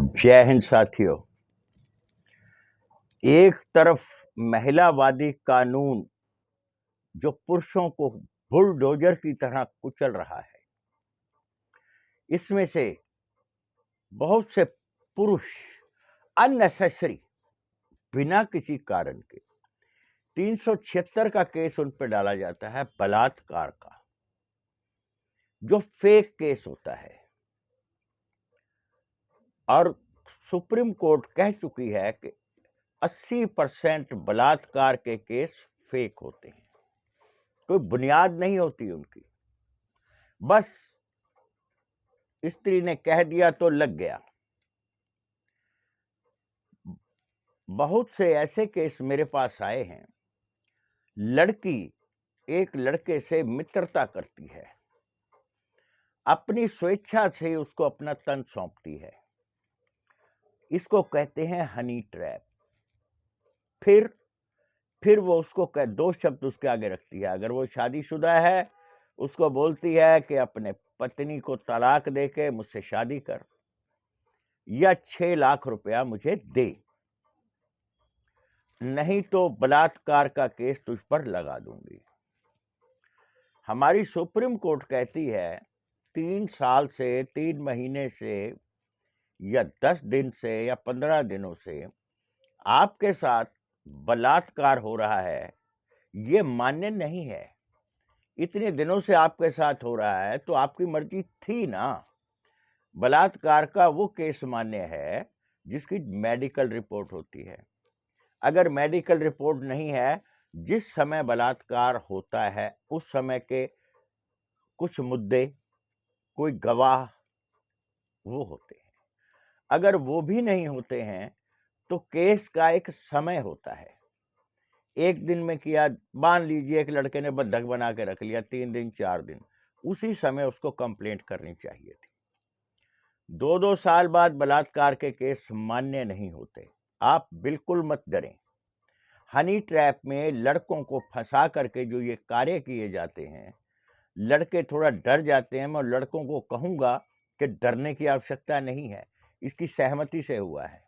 जय हिंद साथियों। एक तरफ महिलावादी कानून जो पुरुषों को बुलडोजर की तरह कुचल रहा है, इसमें से बहुत से पुरुष अननेसेसरी बिना किसी कारण के 376 का केस उन पर डाला जाता है, बलात्कार का, जो फेक केस होता है। और सुप्रीम कोर्ट कह चुकी है कि 80% बलात्कार के केस फेक होते हैं, कोई बुनियाद नहीं होती उनकी, बस स्त्री ने कह दिया तो लग गया। बहुत से ऐसे केस मेरे पास आए हैं, लड़की एक लड़के से मित्रता करती है, अपनी स्वेच्छा से उसको अपना तन सौंपती है, इसको कहते हैं हनी ट्रैप। फिर वो उसको दो शब्द उसके आगे रखती है। अगर वो शादीशुदा है, उसको बोलती है कि अपने पत्नी को तलाक देके मुझसे शादी कर या 6 लाख रुपया मुझे दे, नहीं तो बलात्कार का केस तुझ पर लगा दूंगी। हमारी सुप्रीम कोर्ट कहती है 3 साल से, 3 महीने से या 10 दिन से या 15 दिनों से आपके साथ बलात्कार हो रहा है, ये मान्य नहीं है। इतने दिनों से आपके साथ हो रहा है तो आपकी मर्जी थी ना। बलात्कार का वो केस मान्य है जिसकी मेडिकल रिपोर्ट होती है। अगर मेडिकल रिपोर्ट नहीं है, जिस समय बलात्कार होता है उस समय के कुछ मुद्दे, कोई गवाह वो होते हैं। अगर वो भी नहीं होते हैं तो केस का एक समय होता है। एक दिन में किया, मान लीजिए एक लड़के ने बंधक बना के रख लिया 3 दिन 4 दिन, उसी समय उसको कंप्लेंट करनी चाहिए थी। 2-2 साल बाद बलात्कार के केस मान्य नहीं होते। आप बिल्कुल मत डरें। हनी ट्रैप में लड़कों को फंसा करके जो ये कार्य किए जाते हैं, लड़के थोड़ा डर जाते हैं। मैं लड़कों को कहूंगा कि डरने की आवश्यकता नहीं है, इसकी सहमति से हुआ है,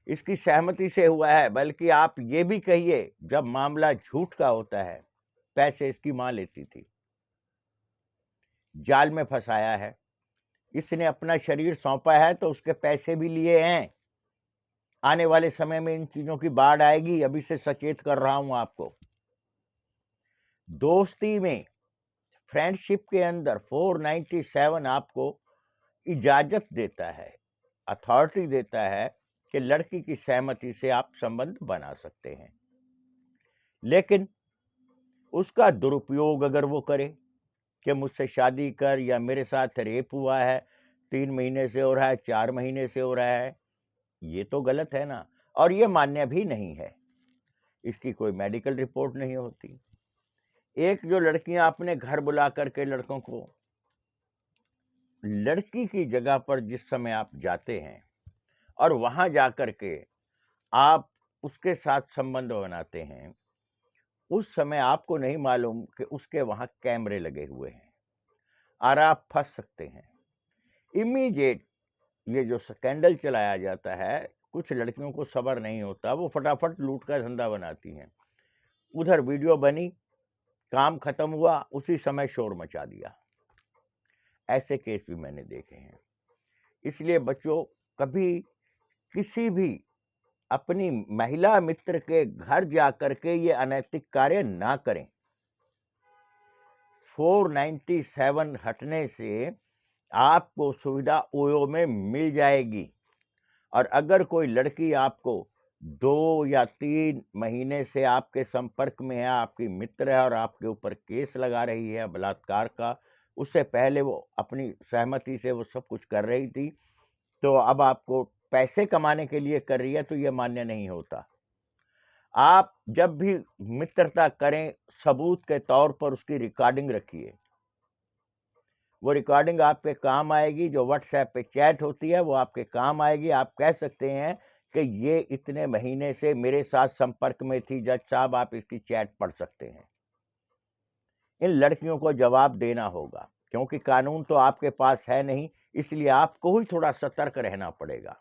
इसकी सहमति से हुआ है। बल्कि आप ये भी कहिए, जब मामला झूठ का होता है, पैसे इसकी मां लेती थी, जाल में फंसाया है, इसने अपना शरीर सौंपा है तो उसके पैसे भी लिए हैं। आने वाले समय में इन चीजों की बाढ़ आएगी, अभी से सचेत कर रहा हूं आपको। दोस्ती में, फ्रेंडशिप के अंदर 497 आपको इजाजत देता है, अथॉरिटी देता है कि लड़की की सहमति से आप संबंध बना सकते हैं। लेकिन उसका दुरुपयोग अगर वो करे कि मुझसे शादी कर, या मेरे साथ रेप हुआ है, 3 महीने से हो रहा है, 4 महीने से हो रहा है, ये तो गलत है ना। और ये मान्य भी नहीं है, इसकी कोई मेडिकल रिपोर्ट नहीं होती। एक जो लड़कियां अपने घर बुला करके लड़कों को, लड़की की जगह पर जिस समय आप जाते हैं और वहां जाकर के आप उसके साथ संबंध बनाते हैं, उस समय आपको नहीं मालूम कि उसके वहां कैमरे लगे हुए हैं और आप फंस सकते हैं। इमीडिएट ये जो स्कैंडल चलाया जाता है, कुछ लड़कियों को सब्र नहीं होता, वो फटाफट लूट का धंधा बनाती हैं। उधर वीडियो बनी, काम खत्म हुआ, उसी समय शोर मचा दिया। ऐसे केस भी मैंने देखे हैं। इसलिए बच्चों, कभी किसी भी अपनी महिला मित्र के घर जाकर के ये अनैतिक कार्य ना करें। 497 हटने से आपको सुविधा ओयो में मिल जाएगी। और अगर कोई लड़की आपको 2 या 3 महीने से आपके संपर्क में है, आपकी मित्र है और आपके ऊपर केस लगा रही है बलात्कार का, उससे पहले वो अपनी सहमति से वो सब कुछ कर रही थी, तो अब आपको पैसे कमाने के लिए कर रही है, तो ये मान्य नहीं होता। आप जब भी मित्रता करें, सबूत के तौर पर उसकी रिकॉर्डिंग रखिए। वो रिकॉर्डिंग आपके काम आएगी। जो व्हाट्सएप पे चैट होती है वो आपके काम आएगी। आप कह सकते हैं कि ये इतने महीने से मेरे साथ संपर्क में थी, जज साहब आप इसकी चैट पढ़ सकते हैं। इन लड़कियों को जवाब देना होगा, क्योंकि कानून तो आपके पास है नहीं, इसलिए आपको ही थोड़ा सतर्क रहना पड़ेगा।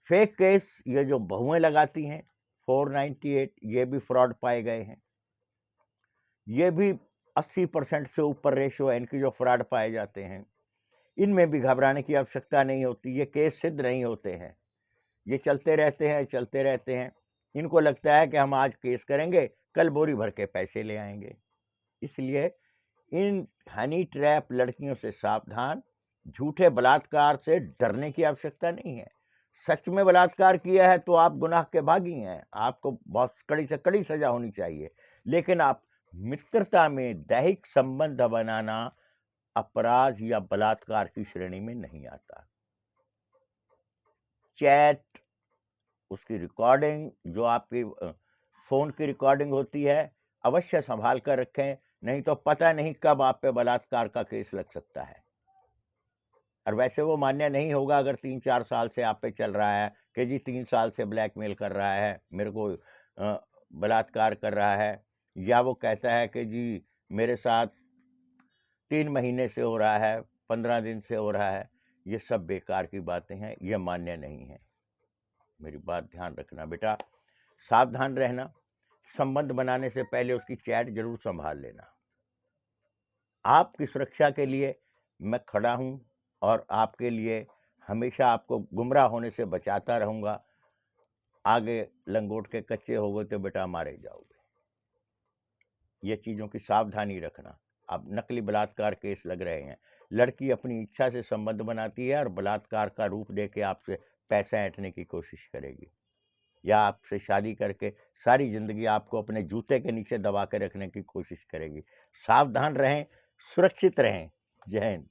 फेक केस ये जो बहुएं लगाती हैं 498 ये भी फ्रॉड पाए गए हैं। ये भी 80% से ऊपर रेशो है इनकी जो फ्रॉड पाए जाते हैं। इनमें भी घबराने की आवश्यकता नहीं होती, ये केस सिद्ध नहीं होते हैं, ये चलते रहते हैं। इनको लगता है कि हम आज केस करेंगे, कल बोरी भर के पैसे ले आएंगे। इसलिए इन हनी ट्रैप लड़कियों से सावधान। झूठे बलात्कार से डरने की आवश्यकता नहीं है। सच में बलात्कार किया है तो आप गुनाह के भागी हैं, आपको बहुत कड़ी से कड़ी सजा होनी चाहिए। लेकिन आप मित्रता में दैहिक संबंध बनाना अपराध या बलात्कार की श्रेणी में नहीं आता। चैट, उसकी रिकॉर्डिंग, जो आपकी फोन की रिकॉर्डिंग होती है, अवश्य संभाल कर रखें, नहीं तो पता नहीं कब आप पे बलात्कार का केस लग सकता है। और वैसे वो मान्य नहीं होगा अगर 3-4 साल से आप पे चल रहा है कि जी 3 साल से ब्लैकमेल कर रहा है, मेरे को बलात्कार कर रहा है, या वो कहता है कि जी मेरे साथ 3 महीने से हो रहा है, 15 दिन से हो रहा है। ये सब बेकार की बातें हैं, ये मान्य नहीं है। मेरी बात ध्यान रखना बेटा, सावधान रहना। संबंध बनाने से पहले उसकी चैट जरूर संभाल लेना। आपकी सुरक्षा के लिए मैं खड़ा हूं और आपके लिए हमेशा आपको गुमराह होने से बचाता रहूंगा। आगे लंगोट के कच्चे हो गए तो बेटा मारे जाओगे। ये चीज़ों की सावधानी रखना। अब नकली बलात्कार केस लग रहे हैं, लड़की अपनी इच्छा से संबंध बनाती है और बलात्कार का रूप देके आपसे पैसा ऐंठने की कोशिश करेगी, या आपसे शादी करके सारी जिंदगी आपको अपने जूते के नीचे दबा के रखने की कोशिश करेगी। सावधान रहें, सुरक्षित रहें। जय हिंद।